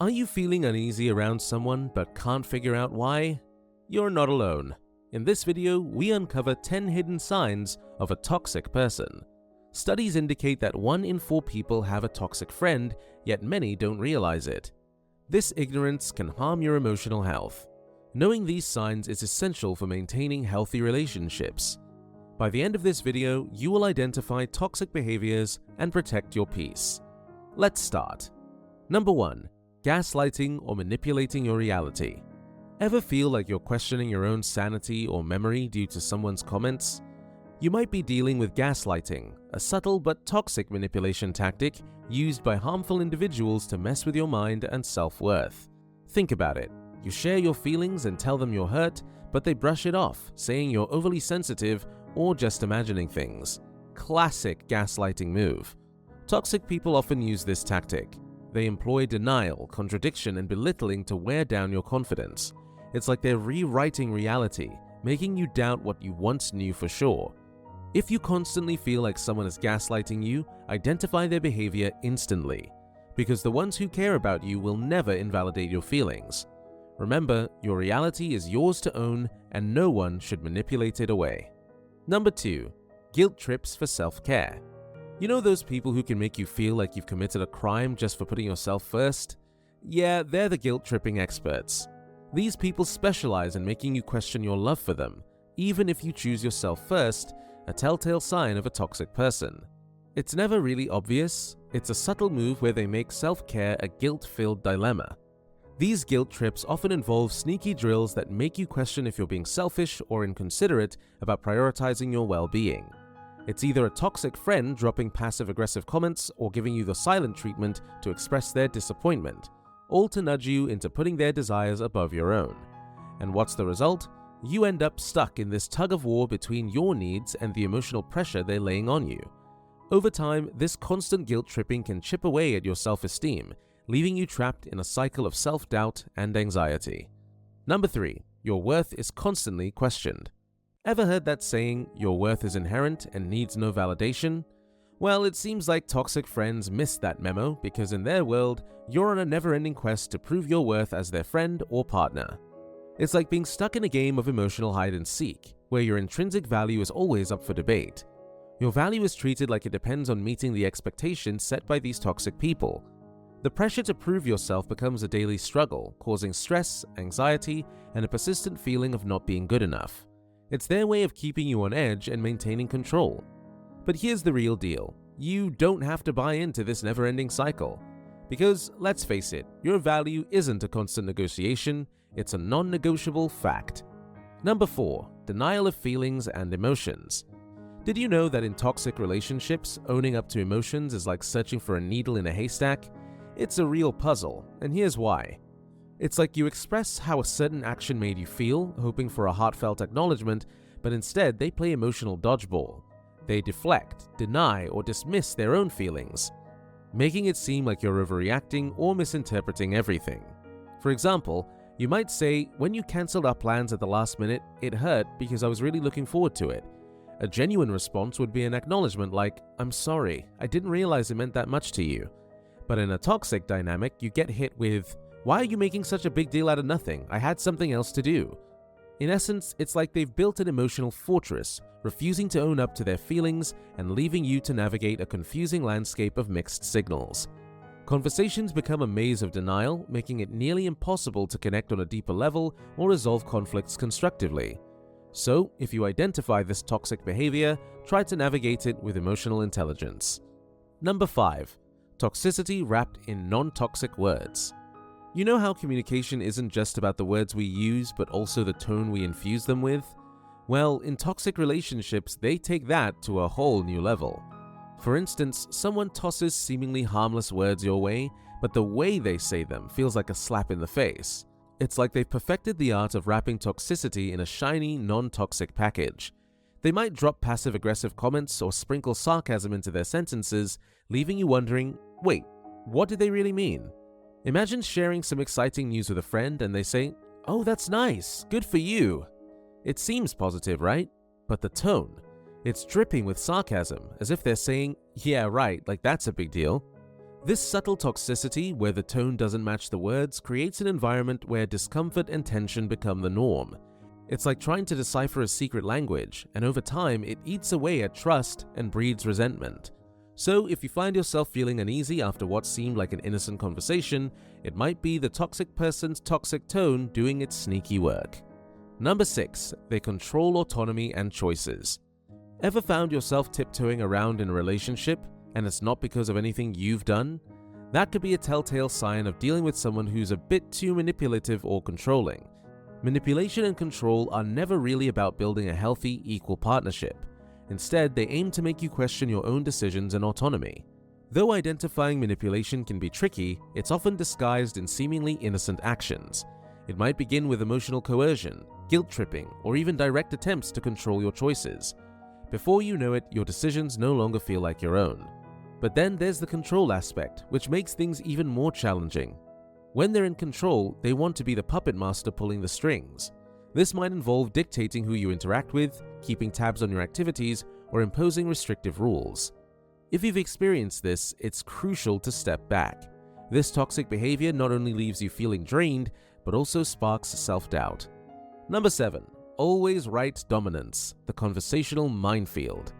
Are you feeling uneasy around someone but can't figure out why? You're not alone. In this video, we uncover 10 hidden signs of a toxic person. Studies indicate that 1 in 4 people have a toxic friend, yet many don't realize it. This ignorance can harm your emotional health. Knowing these signs is essential for maintaining healthy relationships. By the end of this video, you will identify toxic behaviors and protect your peace. Let's start. Number 1. Gaslighting or manipulating your reality. Ever feel like you're questioning your own sanity or memory due to someone's comments? You might be dealing with gaslighting, a subtle but toxic manipulation tactic used by harmful individuals to mess with your mind and self-worth. Think about it. You share your feelings and tell them you're hurt, but they brush it off, saying you're overly sensitive or just imagining things. Classic gaslighting move. Toxic people often use this tactic. They employ denial, contradiction, and belittling to wear down your confidence. It's like they're rewriting reality, making you doubt what you once knew for sure. If you constantly feel like someone is gaslighting you, identify their behavior instantly, because the ones who care about you will never invalidate your feelings. Remember, your reality is yours to own, and no one should manipulate it away. Number 2. Guilt trips for self-care. You know those people who can make you feel like you've committed a crime just for putting yourself first? Yeah, they're the guilt-tripping experts. These people specialize in making you question your love for them, even if you choose yourself first, a telltale sign of a toxic person. It's never really obvious. It's a subtle move where they make self-care a guilt-filled dilemma. These guilt trips often involve sneaky drills that make you question if you're being selfish or inconsiderate about prioritizing your well-being. It's either a toxic friend dropping passive-aggressive comments or giving you the silent treatment to express their disappointment, all to nudge you into putting their desires above your own. And what's the result? You end up stuck in this tug-of-war between your needs and the emotional pressure they're laying on you. Over time, this constant guilt-tripping can chip away at your self-esteem, leaving you trapped in a cycle of self-doubt and anxiety. Number 3. Your worth is constantly questioned. Ever heard that saying, your worth is inherent and needs no validation? Well, it seems like toxic friends missed that memo because in their world, you're on a never-ending quest to prove your worth as their friend or partner. It's like being stuck in a game of emotional hide-and-seek, where your intrinsic value is always up for debate. Your value is treated like it depends on meeting the expectations set by these toxic people. The pressure to prove yourself becomes a daily struggle, causing stress, anxiety, and a persistent feeling of not being good enough. It's their way of keeping you on edge and maintaining control. But here's the real deal. You don't have to buy into this never-ending cycle. Because, let's face it, your value isn't a constant negotiation, it's a non-negotiable fact. Number 4. Denial of feelings and emotions. Did you know that in toxic relationships, owning up to emotions is like searching for a needle in a haystack? It's a real puzzle, and here's why. It's like you express how a certain action made you feel, hoping for a heartfelt acknowledgement, but instead they play emotional dodgeball. They deflect, deny, or dismiss their own feelings, making it seem like you're overreacting or misinterpreting everything. For example, you might say, when you cancelled our plans at the last minute, it hurt because I was really looking forward to it. A genuine response would be an acknowledgement like, I'm sorry, I didn't realize it meant that much to you. But in a toxic dynamic, you get hit with, why are you making such a big deal out of nothing? I had something else to do. In essence, it's like they've built an emotional fortress, refusing to own up to their feelings and leaving you to navigate a confusing landscape of mixed signals. Conversations become a maze of denial, making it nearly impossible to connect on a deeper level or resolve conflicts constructively. So, if you identify this toxic behavior, try to navigate it with emotional intelligence. Number 5. Toxicity wrapped in non-toxic words. You know how communication isn't just about the words we use, but also the tone we infuse them with? Well, in toxic relationships, they take that to a whole new level. For instance, someone tosses seemingly harmless words your way, but the way they say them feels like a slap in the face. It's like they've perfected the art of wrapping toxicity in a shiny, non-toxic package. They might drop passive-aggressive comments or sprinkle sarcasm into their sentences, leaving you wondering, wait, what did they really mean? Imagine sharing some exciting news with a friend and they say, oh, that's nice, good for you. It seems positive, right? But the tone, it's dripping with sarcasm, as if they're saying, yeah, right, like that's a big deal. This subtle toxicity, where the tone doesn't match the words, creates an environment where discomfort and tension become the norm. It's like trying to decipher a secret language, and over time it eats away at trust and breeds resentment. So if you find yourself feeling uneasy after what seemed like an innocent conversation, it might be the toxic person's toxic tone doing its sneaky work. Number 6. They control autonomy and choices. Ever found yourself tiptoeing around in a relationship, and it's not because of anything you've done? That could be a telltale sign of dealing with someone who's a bit too manipulative or controlling. Manipulation and control are never really about building a healthy, equal partnership. Instead, they aim to make you question your own decisions and autonomy. Though identifying manipulation can be tricky, it's often disguised in seemingly innocent actions. It might begin with emotional coercion, guilt-tripping, or even direct attempts to control your choices. Before you know it, your decisions no longer feel like your own. But then there's the control aspect, which makes things even more challenging. When they're in control, they want to be the puppet master pulling the strings. This might involve dictating who you interact with, keeping tabs on your activities, or imposing restrictive rules. If you've experienced this, it's crucial to step back. This toxic behavior not only leaves you feeling drained, but also sparks self-doubt. Number 7. Always right dominance, the conversational minefield.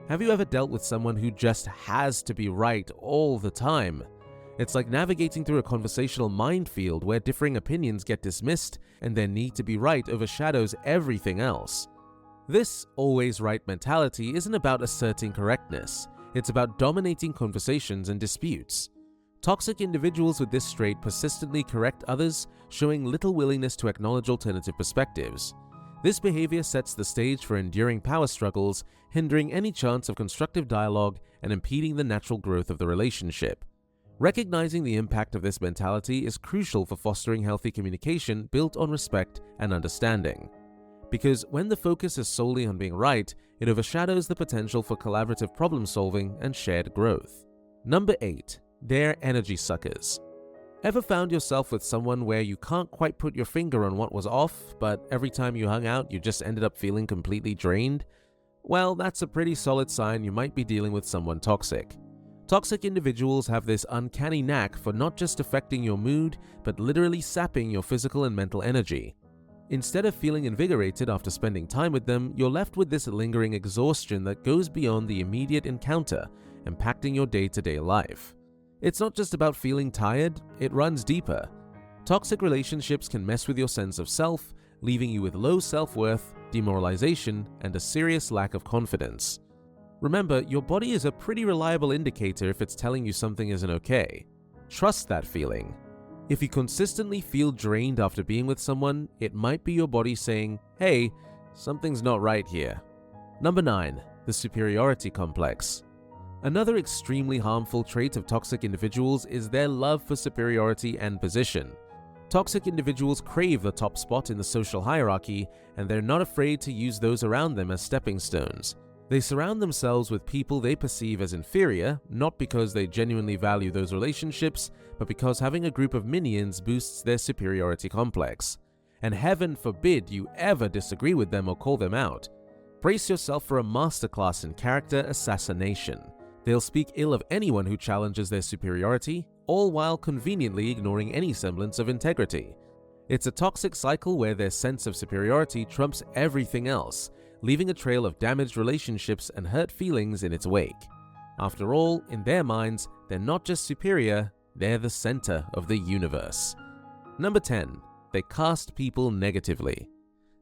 Have you ever dealt with someone who just has to be right all the time? It's like navigating through a conversational minefield where differing opinions get dismissed and their need to be right overshadows everything else. This always right mentality isn't about asserting correctness, it's about dominating conversations and disputes. Toxic individuals with this trait persistently correct others, showing little willingness to acknowledge alternative perspectives. This behavior sets the stage for enduring power struggles, hindering any chance of constructive dialogue and impeding the natural growth of the relationship. Recognizing the impact of this mentality is crucial for fostering healthy communication built on respect and understanding. Because when the focus is solely on being right, it overshadows the potential for collaborative problem solving and shared growth. Number 8. They're energy suckers. Ever found yourself with someone where you can't quite put your finger on what was off, but every time you hung out you just ended up feeling completely drained? Well, that's a pretty solid sign you might be dealing with someone toxic. Toxic individuals have this uncanny knack for not just affecting your mood, but literally sapping your physical and mental energy. Instead of feeling invigorated after spending time with them, you're left with this lingering exhaustion that goes beyond the immediate encounter, impacting your day-to-day life. It's not just about feeling tired, it runs deeper. Toxic relationships can mess with your sense of self, leaving you with low self-worth, demoralization, and a serious lack of confidence. Remember, your body is a pretty reliable indicator if it's telling you something isn't okay. Trust that feeling. If you consistently feel drained after being with someone, it might be your body saying, hey, something's not right here. Number 9. The superiority complex. Another extremely harmful trait of toxic individuals is their love for superiority and position. Toxic individuals crave the top spot in the social hierarchy, and they're not afraid to use those around them as stepping stones. They surround themselves with people they perceive as inferior, not because they genuinely value those relationships, but because having a group of minions boosts their superiority complex. And heaven forbid you ever disagree with them or call them out. Brace yourself for a masterclass in character assassination. They'll speak ill of anyone who challenges their superiority, all while conveniently ignoring any semblance of integrity. It's a toxic cycle where their sense of superiority trumps everything else, leaving a trail of damaged relationships and hurt feelings in its wake. After all, in their minds, they're not just superior, they're the center of the universe. Number 10. They cast people negatively.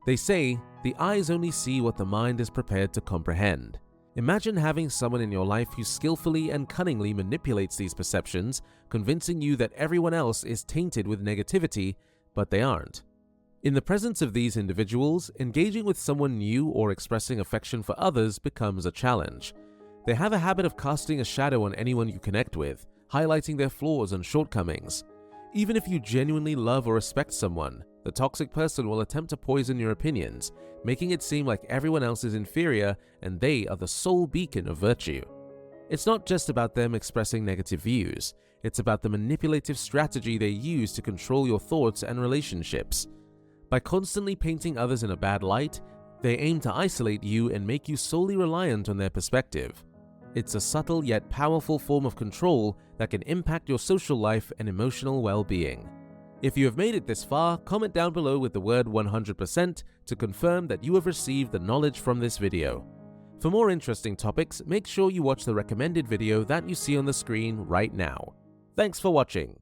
They say, the eyes only see what the mind is prepared to comprehend. Imagine having someone in your life who skillfully and cunningly manipulates these perceptions, convincing you that everyone else is tainted with negativity, but they aren't. In the presence of these individuals, engaging with someone new or expressing affection for others becomes a challenge. They have a habit of casting a shadow on anyone you connect with, highlighting their flaws and shortcomings. Even if you genuinely love or respect someone, the toxic person will attempt to poison your opinions, making it seem like everyone else is inferior and they are the sole beacon of virtue. It's not just about them expressing negative views, it's about the manipulative strategy they use to control your thoughts and relationships. By constantly painting others in a bad light, they aim to isolate you and make you solely reliant on their perspective. It's a subtle yet powerful form of control that can impact your social life and emotional well-being. If you have made it this far, comment down below with the word 100% to confirm that you have received the knowledge from this video. For more interesting topics, make sure you watch the recommended video that you see on the screen right now. Thanks for watching.